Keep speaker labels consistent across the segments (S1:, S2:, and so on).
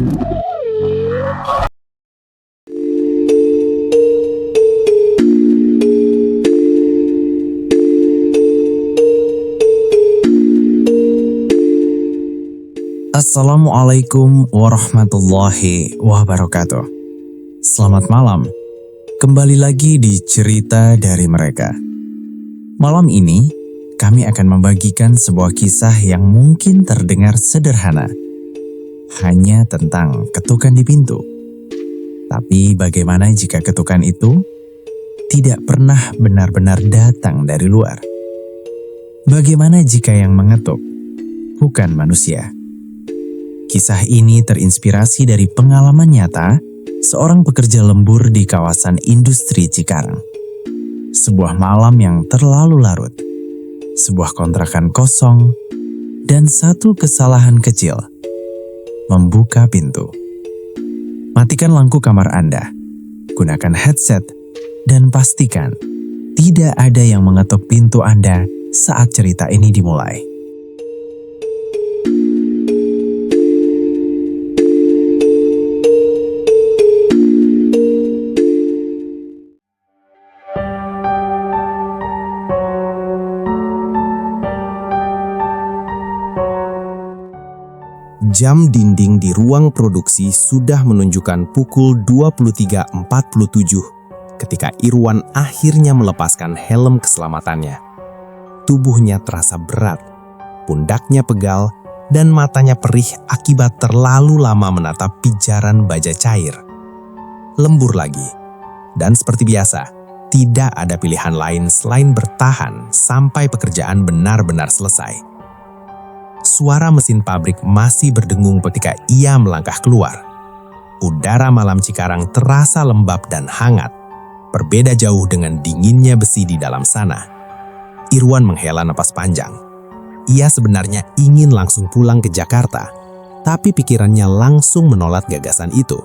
S1: Assalamualaikum warahmatullahi wabarakatuh. Selamat malam. Kembali lagi di Cerita dari Mereka. Malam ini, kami akan membagikan sebuah kisah yang mungkin terdengar sederhana. Hanya tentang ketukan di pintu. Tapi bagaimana jika ketukan itu tidak pernah benar-benar datang dari luar? Bagaimana jika yang mengetuk bukan manusia? Kisah ini terinspirasi dari pengalaman nyata seorang pekerja lembur di kawasan industri Cikarang. Sebuah malam yang terlalu larut, sebuah kontrakan kosong, dan satu kesalahan kecil, membuka pintu. Matikan lampu kamar Anda, gunakan headset, dan pastikan tidak ada yang mengetuk pintu Anda saat cerita ini dimulai.
S2: Jam dinding di ruang produksi sudah menunjukkan pukul 23.47 ketika Irwan akhirnya melepaskan helm keselamatannya. Tubuhnya terasa berat, pundaknya pegal, dan matanya perih akibat terlalu lama menatap pijaran baja cair. Lembur lagi, dan seperti biasa, tidak ada pilihan lain selain bertahan sampai pekerjaan benar-benar selesai. Suara mesin pabrik masih berdengung ketika ia melangkah keluar. Udara malam Cikarang terasa lembab dan hangat, berbeda jauh dengan dinginnya besi di dalam sana. Irwan menghela napas panjang. Ia sebenarnya ingin langsung pulang ke Jakarta, tapi pikirannya langsung menolak gagasan itu.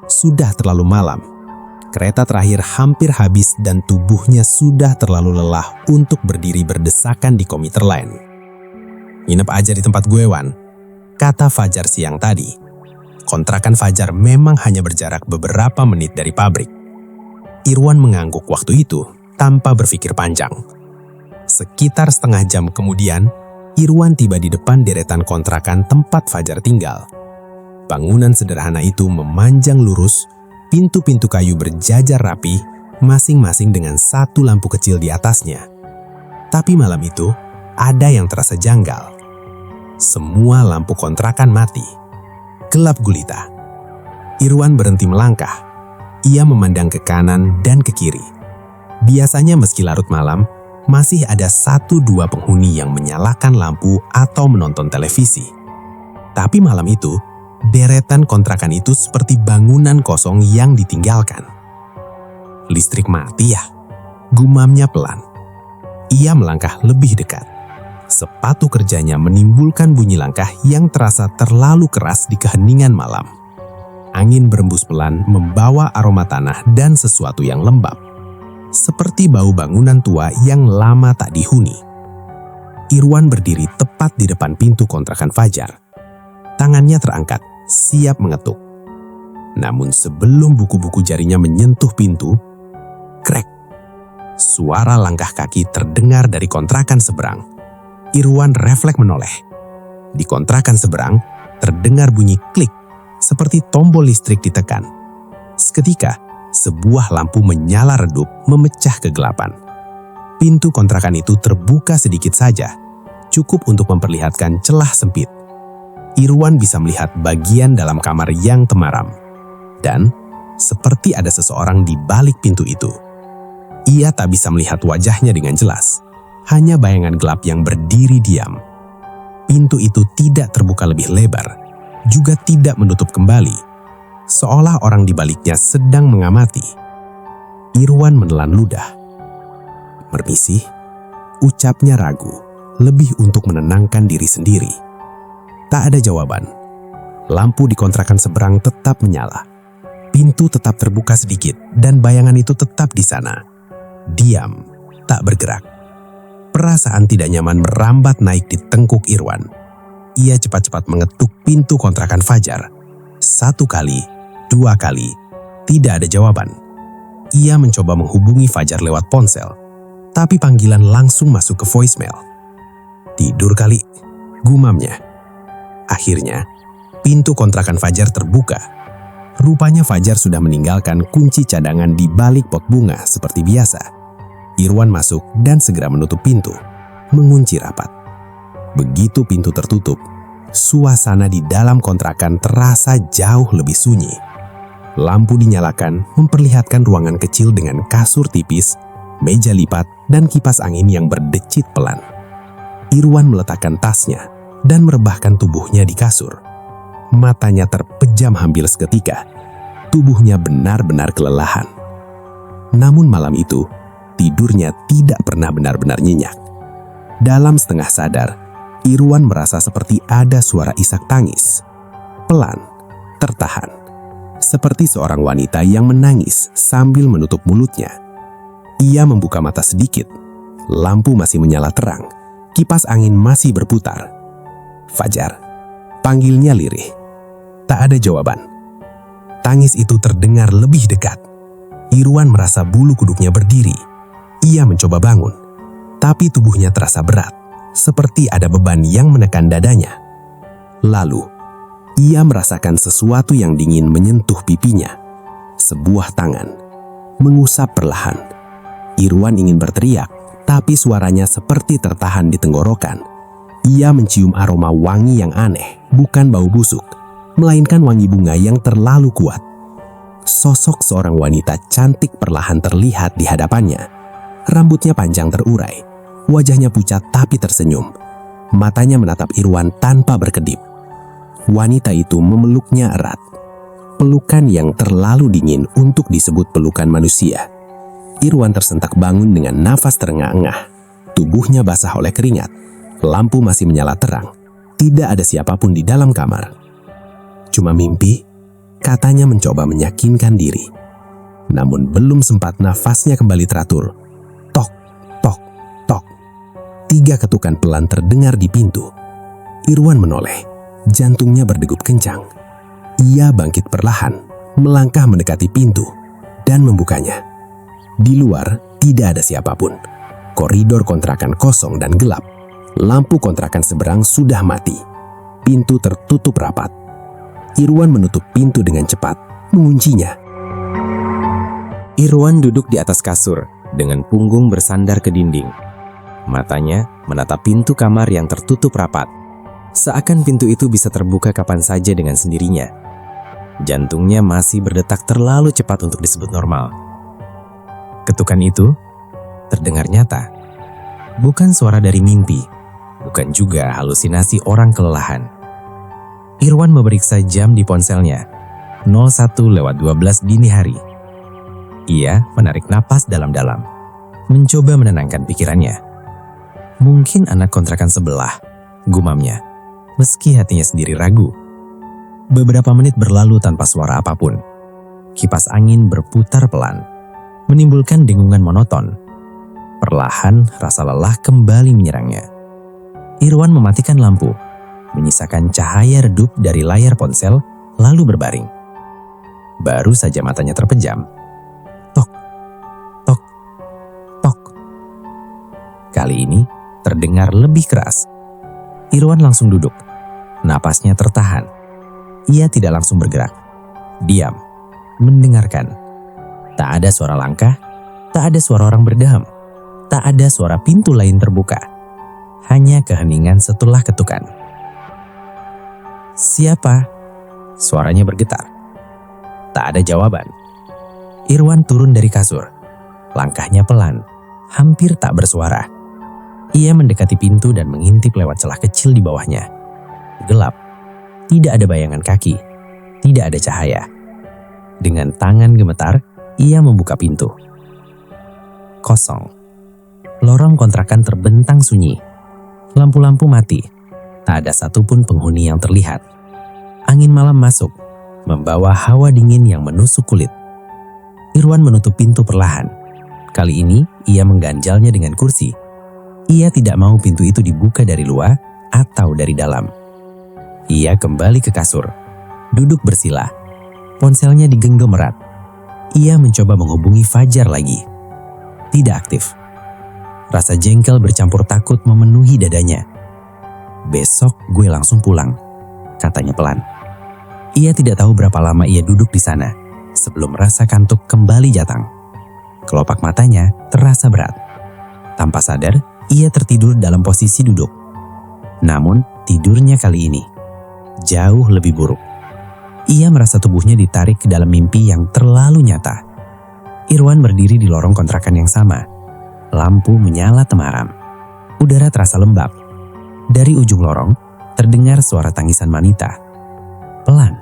S2: Sudah terlalu malam. Kereta terakhir hampir habis dan tubuhnya sudah terlalu lelah untuk berdiri berdesakan di komuter lain. "Nginep aja di tempat gue, Wan," kata Fajar siang tadi. Kontrakan Fajar memang hanya berjarak beberapa menit dari pabrik. Irwan mengangguk waktu itu tanpa berpikir panjang. Sekitar setengah jam kemudian, Irwan tiba di depan deretan kontrakan tempat Fajar tinggal. Bangunan sederhana itu memanjang lurus, pintu-pintu kayu berjajar rapi, masing-masing dengan satu lampu kecil di atasnya. Tapi malam itu, ada yang terasa janggal. Semua lampu kontrakan mati. Gelap gulita. Irwan berhenti melangkah. Ia memandang ke kanan dan ke kiri. Biasanya meski larut malam, masih ada 1-2 penghuni yang menyalakan lampu atau menonton televisi. Tapi malam itu, deretan kontrakan itu seperti bangunan kosong yang ditinggalkan. "Listrik mati ya?" gumamnya pelan. Ia melangkah lebih dekat. Sepatu kerjanya menimbulkan bunyi langkah yang terasa terlalu keras di keheningan malam. Angin berembus pelan membawa aroma tanah dan sesuatu yang lembab. Seperti bau bangunan tua yang lama tak dihuni. Irwan berdiri tepat di depan pintu kontrakan Fajar. Tangannya terangkat, siap mengetuk. Namun sebelum buku-buku jarinya menyentuh pintu, krek. Suara langkah kaki terdengar dari kontrakan seberang. Irwan refleks menoleh. Di kontrakan seberang, terdengar bunyi klik, seperti tombol listrik ditekan. Seketika, sebuah lampu menyala redup, memecah kegelapan. Pintu kontrakan itu terbuka sedikit saja, cukup untuk memperlihatkan celah sempit. Irwan bisa melihat bagian dalam kamar yang temaram. Dan, seperti ada seseorang di balik pintu itu. Ia tak bisa melihat wajahnya dengan jelas. Hanya bayangan gelap yang berdiri diam. Pintu itu tidak terbuka lebih lebar, juga tidak menutup kembali, seolah orang di baliknya sedang mengamati. Irwan menelan ludah. "Permisi," ucapnya ragu, lebih untuk menenangkan diri sendiri. Tak ada jawaban. Lampu di kontrakan seberang tetap menyala. Pintu tetap terbuka sedikit dan bayangan itu tetap di sana. Diam, tak bergerak. Perasaan tidak nyaman merambat naik di tengkuk Irwan. Ia cepat-cepat mengetuk pintu kontrakan Fajar. 1 kali, 2 kali, tidak ada jawaban. Ia mencoba menghubungi Fajar lewat ponsel, tapi panggilan langsung masuk ke voicemail. Tidur kali, gumamnya. Akhirnya, pintu kontrakan Fajar terbuka. Rupanya Fajar sudah meninggalkan kunci cadangan di balik pot bunga seperti biasa. Irwan masuk dan segera menutup pintu, mengunci rapat. Begitu pintu tertutup, suasana di dalam kontrakan terasa jauh lebih sunyi. Lampu dinyalakan memperlihatkan ruangan kecil dengan kasur tipis, meja lipat, dan kipas angin yang berdecit pelan. Irwan meletakkan tasnya dan merebahkan tubuhnya di kasur. Matanya terpejam hampir seketika. Tubuhnya benar-benar kelelahan. Namun malam itu, tidurnya tidak pernah benar-benar nyenyak. Dalam setengah sadar, Irwan merasa seperti ada suara isak tangis. Pelan, tertahan. Seperti seorang wanita yang menangis sambil menutup mulutnya. Ia membuka mata sedikit. Lampu masih menyala terang. Kipas angin masih berputar. Fajar, panggilnya lirih. Tak ada jawaban. Tangis itu terdengar lebih dekat. Irwan merasa bulu kuduknya berdiri. Ia mencoba bangun, tapi tubuhnya terasa berat, seperti ada beban yang menekan dadanya. Lalu, ia merasakan sesuatu yang dingin menyentuh pipinya. Sebuah tangan mengusap perlahan. Irwan ingin berteriak, tapi suaranya seperti tertahan di tenggorokan. Ia mencium aroma wangi yang aneh, bukan bau busuk, melainkan wangi bunga yang terlalu kuat. Sosok seorang wanita cantik perlahan terlihat di hadapannya. Rambutnya panjang terurai, wajahnya pucat tapi tersenyum. Matanya menatap Irwan tanpa berkedip. Wanita itu memeluknya erat. Pelukan yang terlalu dingin untuk disebut pelukan manusia. Irwan tersentak bangun dengan nafas terengah-engah. Tubuhnya basah oleh keringat. Lampu masih menyala terang. Tidak ada siapapun di dalam kamar. Cuma mimpi, katanya mencoba meyakinkan diri. Namun belum sempat nafasnya kembali teratur. Tok, tok, tok. 3 ketukan pelan terdengar di pintu. Irwan menoleh. Jantungnya berdegup kencang. Ia bangkit perlahan, melangkah mendekati pintu, dan membukanya. Di luar tidak ada siapapun. Koridor kontrakan kosong dan gelap. Lampu kontrakan seberang sudah mati. Pintu tertutup rapat. Irwan menutup pintu dengan cepat, menguncinya. Irwan duduk di atas kasur, dengan punggung bersandar ke dinding. Matanya menatap pintu kamar yang tertutup rapat. Seakan pintu itu bisa terbuka kapan saja dengan sendirinya. Jantungnya masih berdetak terlalu cepat untuk disebut normal. Ketukan itu terdengar nyata. Bukan suara dari mimpi, bukan juga halusinasi orang kelelahan. Irwan memeriksa jam di ponselnya, 01:12 dini hari. Ia menarik napas dalam-dalam, mencoba menenangkan pikirannya. Mungkin anak kontrakan sebelah, gumamnya, meski hatinya sendiri ragu. Beberapa menit berlalu tanpa suara apapun. Kipas angin berputar pelan, menimbulkan dengungan monoton. Perlahan rasa lelah kembali menyerangnya. Irwan mematikan lampu, menyisakan cahaya redup dari layar ponsel, lalu berbaring. Baru saja matanya terpejam. Tok, tok, tok. Kali ini terdengar lebih keras. Irwan langsung duduk. Napasnya tertahan. Ia tidak langsung bergerak. Diam, mendengarkan. Tak ada suara langkah, tak ada suara orang berdeham, tak ada suara pintu lain terbuka. Hanya keheningan setelah ketukan. Siapa? Suaranya bergetar. Tak ada jawaban. Irwan turun dari kasur. Langkahnya pelan, hampir tak bersuara. Ia mendekati pintu dan mengintip lewat celah kecil di bawahnya. Gelap. Tidak ada bayangan kaki. Tidak ada cahaya. Dengan tangan gemetar, ia membuka pintu. Kosong. Lorong kontrakan terbentang sunyi. Lampu-lampu mati. Tak ada satupun penghuni yang terlihat. Angin malam masuk, membawa hawa dingin yang menusuk kulit. Irwan menutup pintu perlahan. Kali ini, ia mengganjalnya dengan kursi. Ia tidak mau pintu itu dibuka dari luar atau dari dalam. Ia kembali ke kasur.
S1: duduk bersila. Ponselnya digenggam erat. Ia mencoba menghubungi Fajar lagi. Tidak aktif. Rasa jengkel bercampur takut memenuhi dadanya. "Besok gue langsung pulang," katanya pelan. Ia tidak tahu berapa lama ia duduk di sana sebelum rasa kantuk kembali datang. Kelopak matanya terasa berat. Tanpa sadar, ia tertidur dalam posisi duduk. Namun, tidurnya kali ini jauh lebih buruk. Ia merasa tubuhnya ditarik ke dalam mimpi yang terlalu nyata. Irwan berdiri di lorong kontrakan yang sama. Lampu menyala temaram. Udara terasa lembab. Dari ujung lorong, terdengar suara tangisan wanita. Pelan,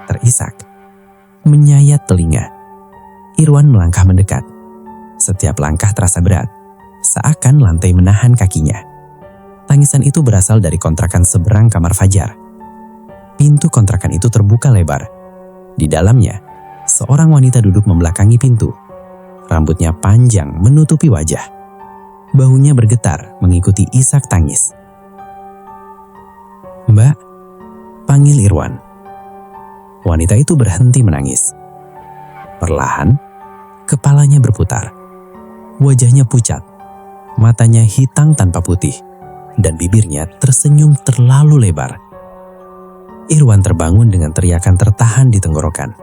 S1: terisak, menyayat telinga. Irwan melangkah mendekat. Setiap langkah terasa berat, seakan lantai menahan kakinya. Tangisan itu berasal dari kontrakan seberang kamar Fajar. Pintu kontrakan itu terbuka lebar. Di dalamnya, seorang wanita duduk membelakangi pintu. Rambutnya panjang menutupi wajah. Bahunya bergetar mengikuti isak tangis. "Mbak," panggil Irwan. Wanita itu berhenti menangis. Perlahan, kepalanya berputar. Wajahnya pucat, matanya hitam tanpa putih, dan bibirnya tersenyum terlalu lebar. Irwan terbangun dengan teriakan tertahan di tenggorokan.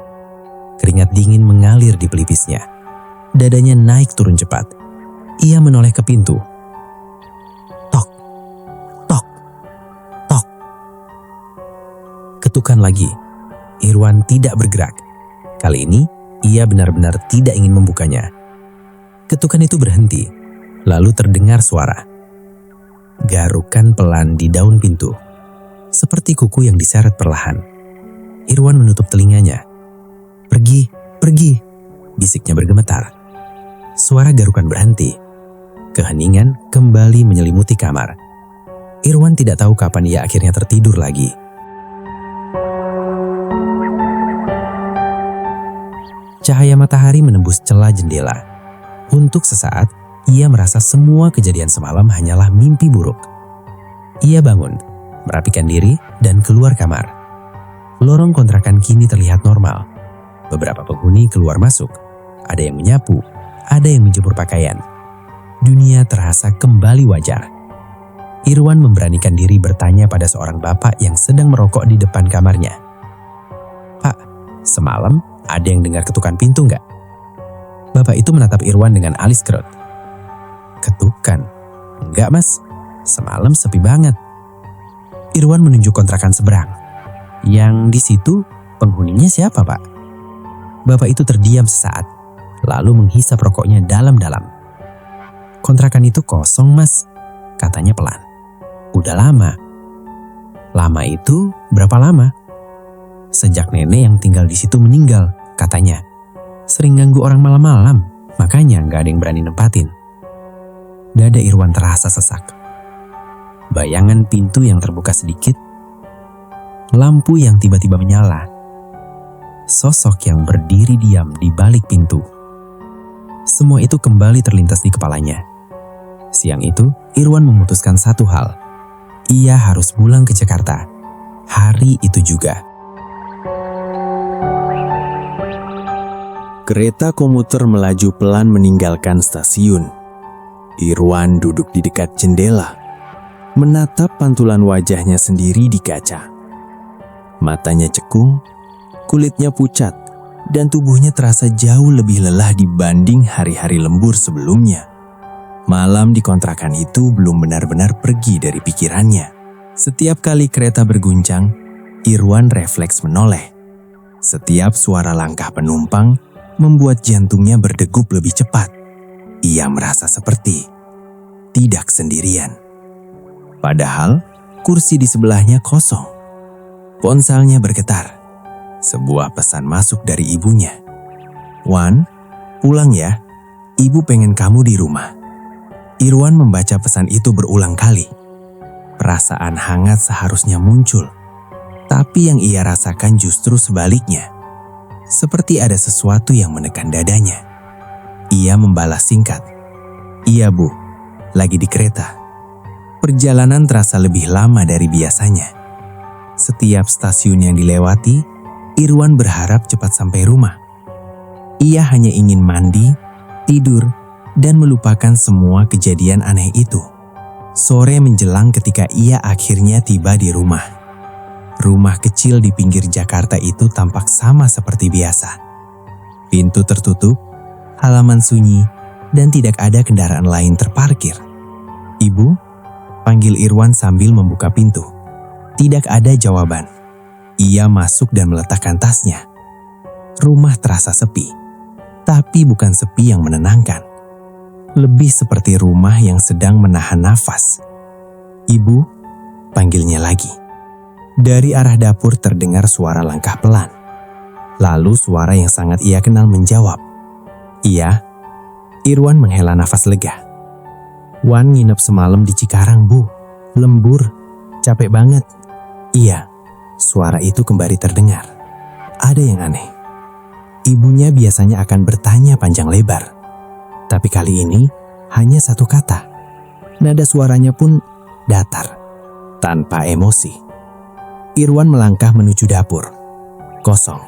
S1: Keringat dingin mengalir di pelipisnya. Dadanya naik turun cepat. Ia menoleh ke pintu. Tok, tok, tok. Ketukan lagi. Irwan tidak bergerak. Kali ini, ia benar-benar tidak ingin membukanya. Ketukan itu berhenti, lalu terdengar suara. Garukan pelan di daun pintu. Seperti kuku yang diseret perlahan. Irwan menutup telinganya. "Pergi, pergi," bisiknya bergemetar. Suara garukan berhenti. Keheningan kembali menyelimuti kamar. Irwan tidak tahu kapan ia akhirnya tertidur lagi. Cahaya matahari menembus celah jendela. Untuk sesaat, ia merasa semua kejadian semalam hanyalah mimpi buruk. Ia bangun, merapikan diri, dan keluar kamar. Lorong kontrakan kini terlihat normal. Beberapa penghuni keluar masuk. Ada yang menyapu, ada yang menjemur pakaian. Dunia terasa kembali wajar. Irwan memberanikan diri bertanya pada seorang bapak yang sedang merokok di depan kamarnya. "Pak, semalam ada yang dengar ketukan pintu nggak?" Bapak itu menatap Irwan dengan alis kerut. "Ketukan? Enggak, Mas. Semalam sepi banget." Irwan menunjuk kontrakan seberang. "Yang di situ penghuninya siapa, Pak?" Bapak itu terdiam sesaat, lalu menghisap rokoknya dalam-dalam. "Kontrakan itu kosong, Mas," katanya pelan. "Udah lama." "Lama itu berapa lama?" "Sejak nenek yang tinggal di situ meninggal," katanya. "Sering ganggu orang malam-malam, makanya nggak ada yang berani nempatin." Dada Irwan terasa sesak. Bayangan pintu yang terbuka sedikit, lampu yang tiba-tiba menyala, sosok yang berdiri diam di balik pintu. Semua itu kembali terlintas di kepalanya. Siang itu, Irwan memutuskan satu hal. Ia harus pulang ke Jakarta. Hari itu juga.
S2: Kereta komuter melaju pelan meninggalkan stasiun. Irwan duduk di dekat jendela, menatap pantulan wajahnya sendiri di kaca. Matanya cekung, kulitnya pucat, dan tubuhnya terasa jauh lebih lelah dibanding hari-hari lembur sebelumnya. Malam di kontrakan itu belum benar-benar pergi dari pikirannya. Setiap kali kereta berguncang, Irwan refleks menoleh. Setiap suara langkah penumpang membuat jantungnya berdegup lebih cepat. Ia merasa seperti tidak sendirian. Padahal kursi di sebelahnya kosong. Ponselnya bergetar. Sebuah pesan masuk dari ibunya. "Wan, pulang ya. Ibu pengen kamu di rumah." Irwan membaca pesan itu berulang kali. Perasaan hangat seharusnya muncul. Tapi yang ia rasakan justru sebaliknya. Seperti ada sesuatu yang menekan dadanya. Ia membalas singkat. "Iya, Bu. Lagi di kereta." Perjalanan terasa lebih lama dari biasanya. Setiap stasiun yang dilewati, Irwan berharap cepat sampai rumah. Ia hanya ingin mandi, tidur, dan melupakan semua kejadian aneh itu. Sore menjelang ketika ia akhirnya tiba di rumah. Rumah kecil di pinggir Jakarta itu tampak sama seperti biasa. Pintu tertutup, halaman sunyi, dan tidak ada kendaraan lain terparkir. "Ibu?" panggil Irwan sambil membuka pintu. Tidak ada jawaban. Ia masuk dan meletakkan tasnya. Rumah terasa sepi, tapi bukan sepi yang menenangkan. Lebih seperti rumah yang sedang menahan nafas. "Ibu?" panggilnya lagi. Dari arah dapur terdengar suara langkah pelan. Lalu suara yang sangat ia kenal menjawab. "Iya." Irwan menghela nafas lega. "Wan nginep semalam di Cikarang, Bu. Lembur, capek banget." "Iya." Suara itu kembali terdengar. Ada yang aneh. Ibunya biasanya akan bertanya panjang lebar. Tapi kali ini hanya satu kata. Nada suaranya pun datar, tanpa emosi. Irwan melangkah menuju dapur. Kosong.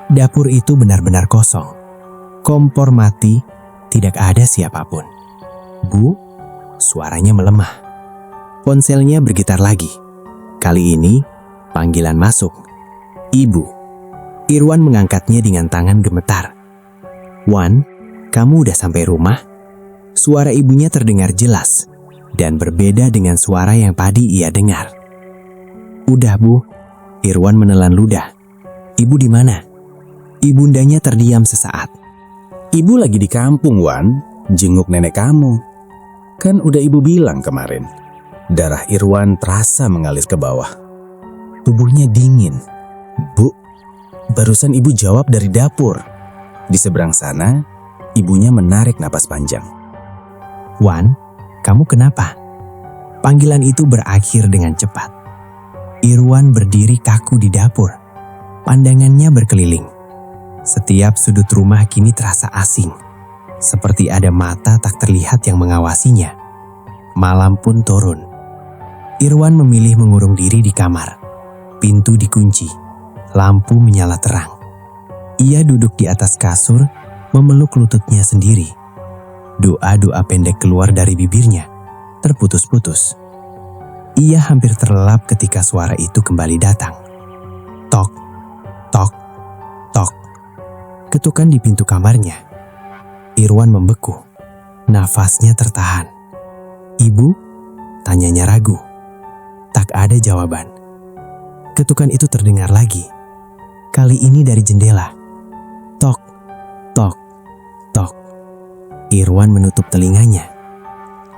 S2: Dapur itu benar-benar kosong. Kompor mati, tidak ada siapapun. "Bu?" Suaranya melemah. Ponselnya bergetar lagi. Kali ini panggilan masuk. "Ibu." Irwan mengangkatnya dengan tangan gemetar. "Wan, kamu udah sampai rumah?" Suara ibunya terdengar jelas dan berbeda dengan suara yang tadi ia dengar. "Udah, Bu." Irwan menelan ludah. "Ibu di mana?" Ibundanya terdiam sesaat.
S3: "Ibu lagi di kampung, Wan. Jenguk nenek kamu. Kan udah ibu bilang kemarin." Darah Irwan terasa mengalir ke bawah. Tubuhnya dingin. "Bu, barusan ibu jawab dari dapur." Di seberang sana, ibunya menarik napas panjang.
S2: "Wan, kamu kenapa?" Panggilan itu berakhir dengan cepat. Irwan berdiri kaku di dapur. Pandangannya berkeliling. Setiap sudut rumah kini terasa asing. Seperti ada mata tak terlihat yang mengawasinya. Malam pun turun. Irwan memilih mengurung diri di kamar. Pintu dikunci. Lampu menyala terang. Ia duduk di atas kasur, memeluk lututnya sendiri. Doa-doa pendek keluar dari bibirnya, terputus-putus. Ia hampir terlelap ketika suara itu kembali datang. Tok, tok, tok. Ketukan di pintu kamarnya. Irwan membeku. Nafasnya tertahan. "Ibu?" tanyanya ragu. Tak ada jawaban. Ketukan itu terdengar lagi. Kali ini dari jendela. Tok, tok, tok. Irwan menutup telinganya.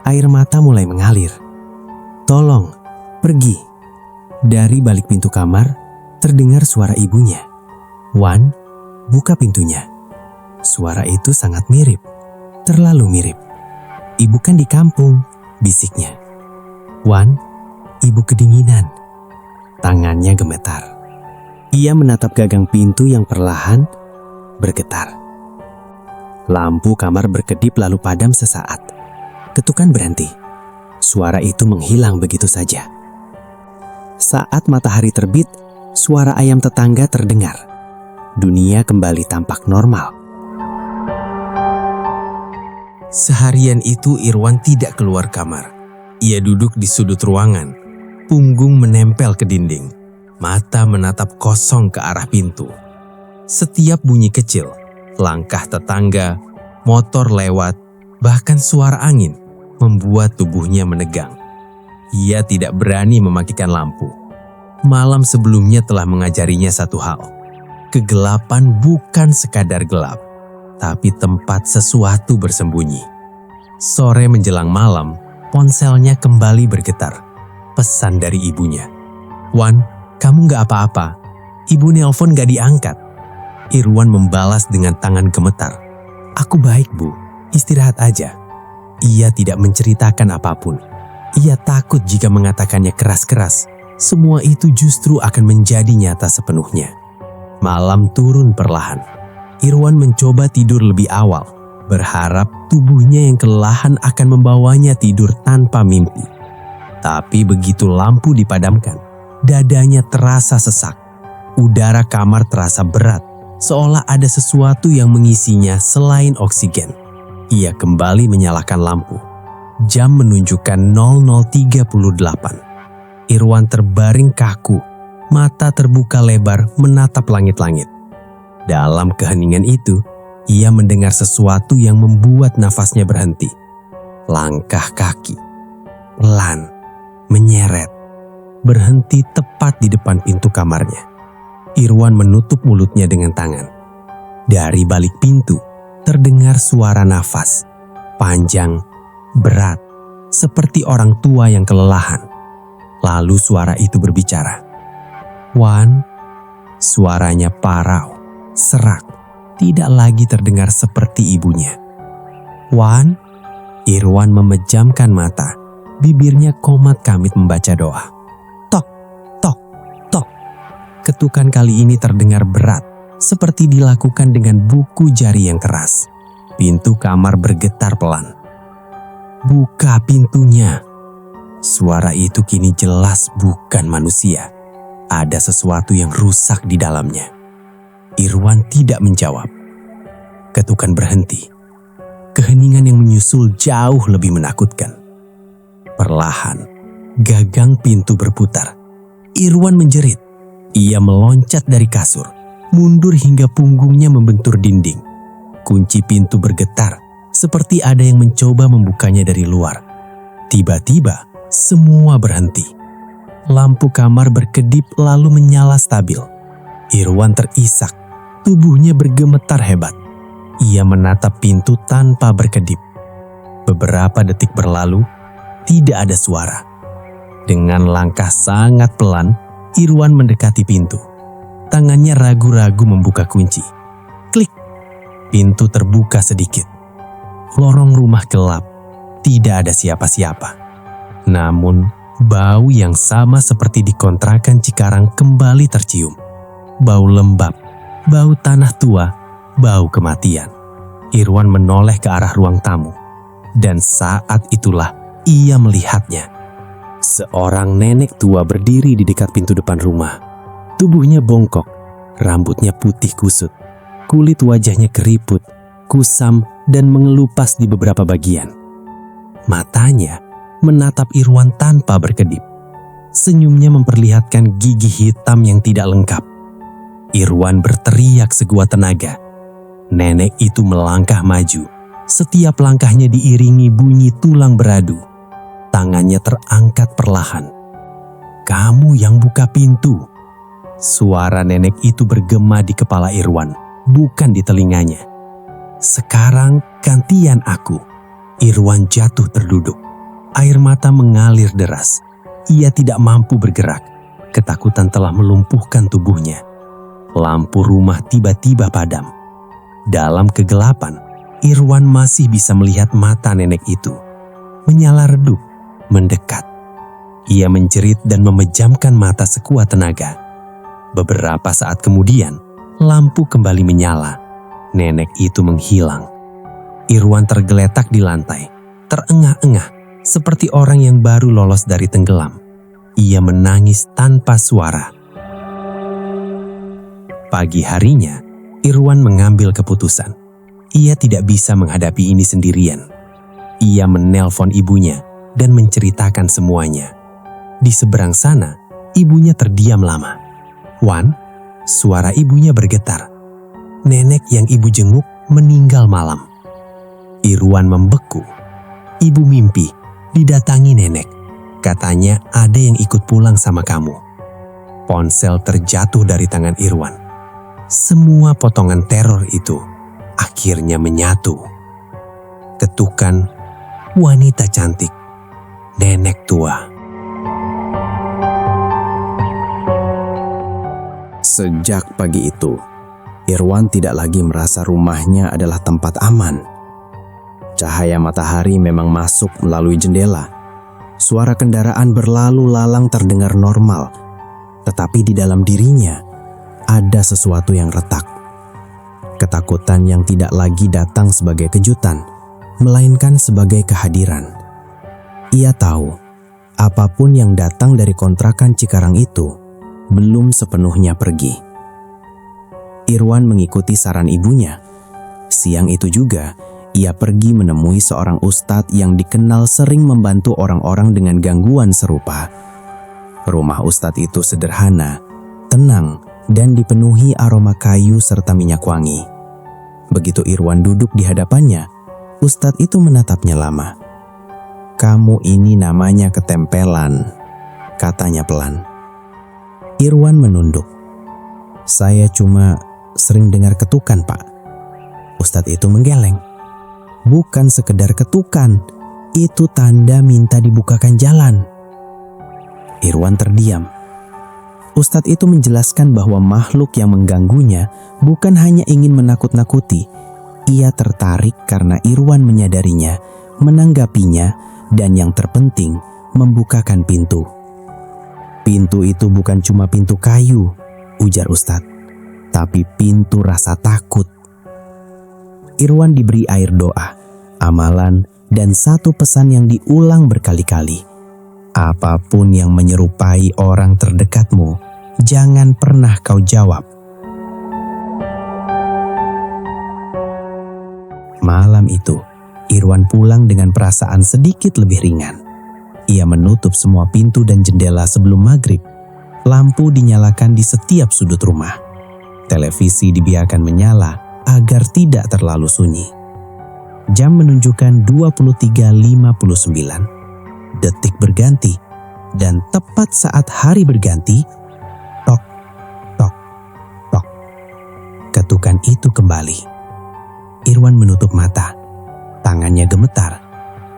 S2: Air mata mulai mengalir. "Tolong, pergi." Dari balik pintu kamar, terdengar suara ibunya. "Wan, buka pintunya." Suara itu sangat mirip, terlalu mirip. "Ibu kan di kampung," bisiknya. "Wan, ibu kedinginan." Tangannya gemetar. Ia menatap gagang pintu yang perlahan bergetar. Lampu kamar berkedip lalu padam sesaat. Ketukan berhenti. Suara itu menghilang begitu saja. Saat matahari terbit, suara ayam tetangga terdengar. Dunia kembali tampak normal. Seharian itu Irwan tidak keluar kamar. Ia duduk di sudut ruangan, punggung menempel ke dinding, mata menatap kosong ke arah pintu. Setiap bunyi kecil, langkah tetangga, motor lewat, bahkan suara angin membuat tubuhnya menegang. Ia tidak berani mematikan lampu. Malam sebelumnya telah mengajarinya satu hal. Kegelapan bukan sekadar gelap, tapi tempat sesuatu bersembunyi. Sore menjelang malam, ponselnya kembali bergetar. Pesan dari ibunya. "Wan, kamu gak apa-apa. Ibu nelpon gak diangkat." Irwan membalas dengan tangan gemetar. "Aku baik, Bu. Istirahat aja." Ia tidak menceritakan apapun. Ia takut jika mengatakannya keras-keras, semua itu justru akan menjadi nyata sepenuhnya. Malam turun perlahan. Irwan mencoba tidur lebih awal, berharap tubuhnya yang kelelahan akan membawanya tidur tanpa mimpi. Tapi begitu lampu dipadamkan, Dadanya terasa sesak. Udara kamar terasa berat, seolah ada sesuatu yang mengisinya selain oksigen. Ia kembali menyalakan lampu. Jam menunjukkan 00.38. Irwan terbaring kaku, mata terbuka lebar menatap langit-langit. Dalam keheningan itu, ia mendengar sesuatu yang membuat nafasnya berhenti. Langkah kaki, pelan, menyeret, berhenti tepat di depan pintu kamarnya. Irwan menutup mulutnya dengan tangan. Dari balik pintu, terdengar suara nafas, panjang, berat, seperti orang tua yang kelelahan. Lalu suara itu berbicara. "Wan," suaranya parau, serak, tidak lagi terdengar seperti ibunya. "Wan," Irwan memejamkan mata, bibirnya komat-kamit membaca doa. Tok, tok, tok. Ketukan kali ini terdengar berat, seperti dilakukan dengan buku jari yang keras. Pintu kamar bergetar pelan. "Buka pintunya." Suara itu kini jelas bukan manusia. Ada sesuatu yang rusak di dalamnya. Irwan tidak menjawab. Ketukan berhenti. Keheningan yang menyusul jauh lebih menakutkan. Perlahan, gagang pintu berputar. Irwan menjerit. Ia meloncat dari kasur, mundur hingga punggungnya membentur dinding. Kunci pintu bergetar, seperti ada yang mencoba membukanya dari luar. Tiba-tiba, semua berhenti. Lampu kamar berkedip lalu menyala stabil. Irwan terisak, tubuhnya bergemetar hebat. Ia menatap pintu tanpa berkedip. Beberapa detik berlalu, tidak ada suara. Dengan langkah sangat pelan, Irwan mendekati pintu. Tangannya ragu-ragu membuka kunci. Klik, pintu terbuka sedikit. Lorong rumah gelap, tidak ada siapa-siapa. Namun, bau yang sama seperti di kontrakan Cikarang kembali tercium. Bau lembab, bau tanah tua, bau kematian. Irwan menoleh ke arah ruang tamu. Dan saat itulah ia melihatnya. Seorang nenek tua berdiri di dekat pintu depan rumah. Tubuhnya bongkok, rambutnya putih kusut. Kulit wajahnya keriput, kusam dan mengelupas di beberapa bagian. Matanya menatap Irwan tanpa berkedip. Senyumnya memperlihatkan gigi hitam yang tidak lengkap. Irwan berteriak sekuat tenaga. Nenek itu melangkah maju. Setiap langkahnya diiringi bunyi tulang beradu. Tangannya terangkat perlahan. "Kamu yang buka pintu." Suara nenek itu bergema di kepala Irwan, bukan di telinganya. "Sekarang gantian aku." Irwan jatuh terduduk. Air mata mengalir deras. Ia tidak mampu bergerak. Ketakutan telah melumpuhkan tubuhnya. Lampu rumah tiba-tiba padam. Dalam kegelapan, Irwan masih bisa melihat mata nenek itu. Menyala redup, mendekat. Ia menjerit dan memejamkan mata sekuat tenaga. Beberapa saat kemudian, lampu kembali menyala. Nenek itu menghilang. Irwan tergeletak di lantai, terengah-engah, seperti orang yang baru lolos dari tenggelam. Ia menangis tanpa suara. Pagi harinya, Irwan mengambil keputusan. Ia tidak bisa menghadapi ini sendirian. Ia menelpon ibunya dan menceritakan semuanya. Di seberang sana, ibunya terdiam lama. "Wan," suara ibunya bergetar. "Nenek yang ibu jenguk meninggal malam." Irwan membeku. "Ibu mimpi didatangi nenek. Katanya ada yang ikut pulang sama kamu." Ponsel terjatuh dari tangan Irwan. Semua potongan teror itu akhirnya menyatu. Ketukan, wanita cantik, nenek tua.
S3: Sejak pagi itu, Irwan tidak lagi merasa rumahnya adalah tempat aman. Cahaya matahari memang masuk melalui jendela. Suara kendaraan berlalu lalang terdengar normal, tetapi di dalam dirinya ada sesuatu yang retak. Ketakutan yang tidak lagi datang sebagai kejutan, melainkan sebagai kehadiran. Ia tahu
S2: apapun yang datang dari kontrakan Cikarang itu belum sepenuhnya pergi. Irwan mengikuti saran ibunya. Siang itu juga, ia pergi menemui seorang ustadz yang dikenal sering membantu orang-orang dengan gangguan serupa. Rumah ustadz itu sederhana, tenang, dan dipenuhi aroma kayu serta minyak wangi. Begitu Irwan duduk di hadapannya, ustadz itu menatapnya lama. "Kamu ini namanya ketempelan," katanya pelan. Irwan menunduk. "Saya cuma sering dengar ketukan, Pak." Ustadz itu menggeleng. "Bukan sekedar ketukan, itu tanda minta dibukakan jalan." Irwan terdiam. Ustadz itu menjelaskan bahwa makhluk yang mengganggunya bukan hanya ingin menakut-nakuti. Ia tertarik karena Irwan menyadarinya, menanggapinya, dan yang terpenting, membukakan pintu. "Pintu itu bukan cuma pintu kayu," ujar Ustadz, "tapi pintu rasa takut." Irwan diberi air doa, amalan, dan satu pesan yang diulang berkali-kali. "Apapun yang menyerupai orang terdekatmu, jangan pernah kau jawab." Malam itu, Irwan pulang dengan perasaan sedikit lebih ringan. Ia menutup semua pintu dan jendela sebelum maghrib. Lampu dinyalakan di setiap sudut rumah. Televisi dibiarkan menyala agar tidak terlalu sunyi. Jam menunjukkan 23.59. Detik berganti, dan tepat saat hari berganti, tok, tok, tok. Ketukan itu kembali. Irwan menutup mata. Tangannya gemetar,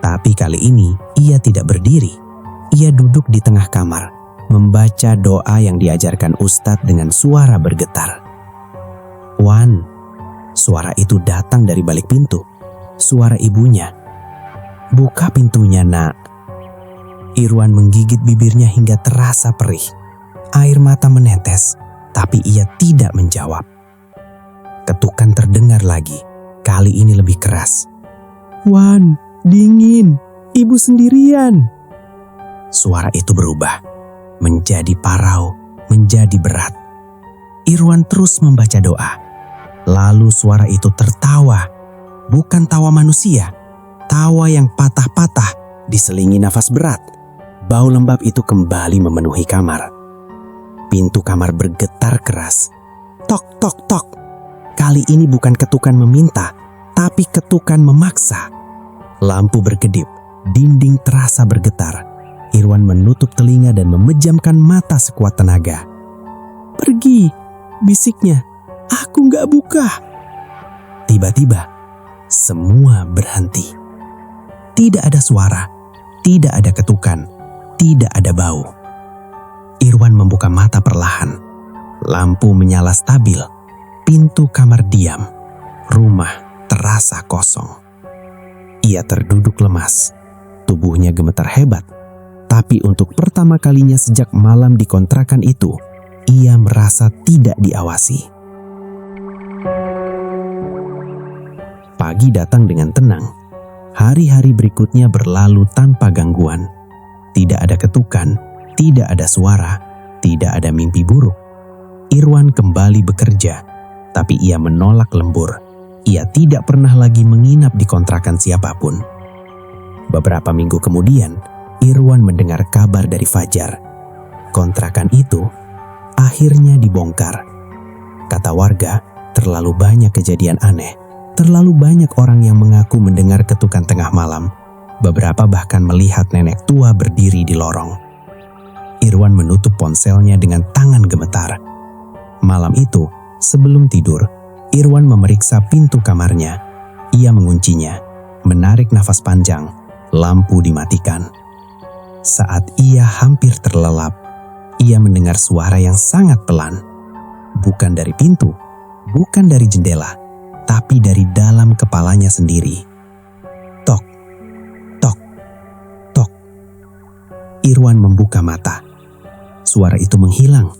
S2: tapi kali ini ia tidak berdiri. Ia duduk di tengah kamar, membaca doa yang diajarkan Ustadz dengan suara bergetar. "Wan," suara itu datang dari balik pintu. Suara ibunya. "Buka pintunya, Nak." Irwan menggigit bibirnya hingga terasa perih. Air mata menetes, tapi ia tidak menjawab. Ketukan terdengar lagi, kali ini lebih keras. "Wan, dingin, ibu sendirian." Suara itu berubah, menjadi parau, menjadi berat. Irwan terus membaca doa. Lalu suara itu tertawa. Bukan tawa manusia, tawa yang patah-patah, diselingi nafas berat. Bau lembab itu kembali memenuhi kamar. Pintu kamar bergetar keras. Tok, tok, tok. Kali ini bukan ketukan meminta, tapi ketukan memaksa. Lampu berkedip, dinding terasa bergetar. Irwan menutup telinga dan memejamkan mata sekuat tenaga. "Pergi," bisiknya. "Aku gak buka." Tiba-tiba, semua berhenti. Tidak ada suara, tidak ada ketukan, tidak ada bau. Irwan membuka mata perlahan. Lampu menyala stabil. Pintu kamar diam. Rumah terasa kosong. Ia terduduk lemas. Tubuhnya gemetar hebat. Tapi untuk pertama kalinya sejak malam di kontrakan itu, ia merasa tidak diawasi. Pagi datang dengan tenang. Hari-hari berikutnya berlalu tanpa gangguan. Tidak ada ketukan, tidak ada suara, tidak ada mimpi buruk. Irwan kembali bekerja, tapi ia menolak lembur. Ia tidak pernah lagi menginap di kontrakan siapapun. Beberapa minggu kemudian, Irwan mendengar kabar dari Fajar. Kontrakan itu akhirnya dibongkar. Kata warga, terlalu banyak kejadian aneh. Terlalu banyak orang yang mengaku mendengar ketukan tengah malam. Beberapa bahkan melihat nenek tua berdiri di lorong. Irwan menutup ponselnya dengan tangan gemetar. Malam itu, sebelum tidur, Irwan memeriksa pintu kamarnya. Ia menguncinya, menarik nafas panjang, lampu dimatikan. Saat ia hampir terlelap, ia mendengar suara yang sangat pelan. Bukan dari pintu, bukan dari jendela, tapi dari dalam kepalanya sendiri. Tok, tok, tok. Irwan membuka mata. Suara itu menghilang.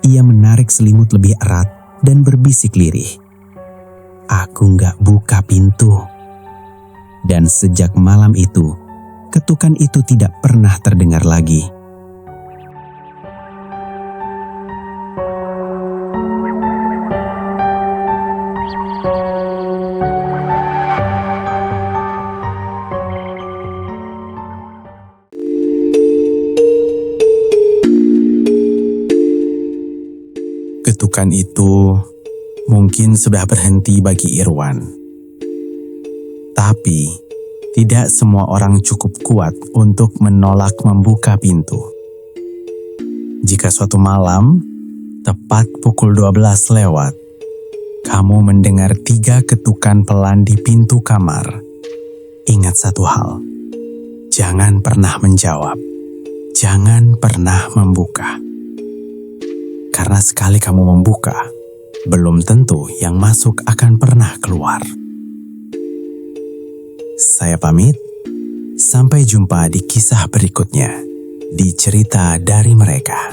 S2: Ia menarik selimut lebih erat dan berbisik lirih. "Aku nggak buka pintu." Dan sejak malam itu, ketukan itu tidak pernah terdengar lagi.
S1: Ketukan itu mungkin sudah berhenti bagi Irwan. Tapi, tidak semua orang cukup kuat untuk menolak membuka pintu. Jika suatu malam, tepat pukul 12 lewat, kamu mendengar 3 ketukan pelan di pintu kamar. Ingat satu hal, jangan pernah menjawab, jangan pernah membuka. Karena sekali kamu membuka, belum tentu yang masuk akan pernah keluar. Saya pamit, sampai jumpa di kisah berikutnya, di cerita dari mereka.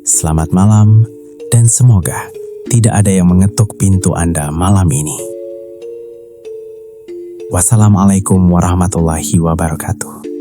S1: Selamat malam, dan semoga tidak ada yang mengetuk pintu Anda malam ini. Wassalamualaikum warahmatullahi wabarakatuh.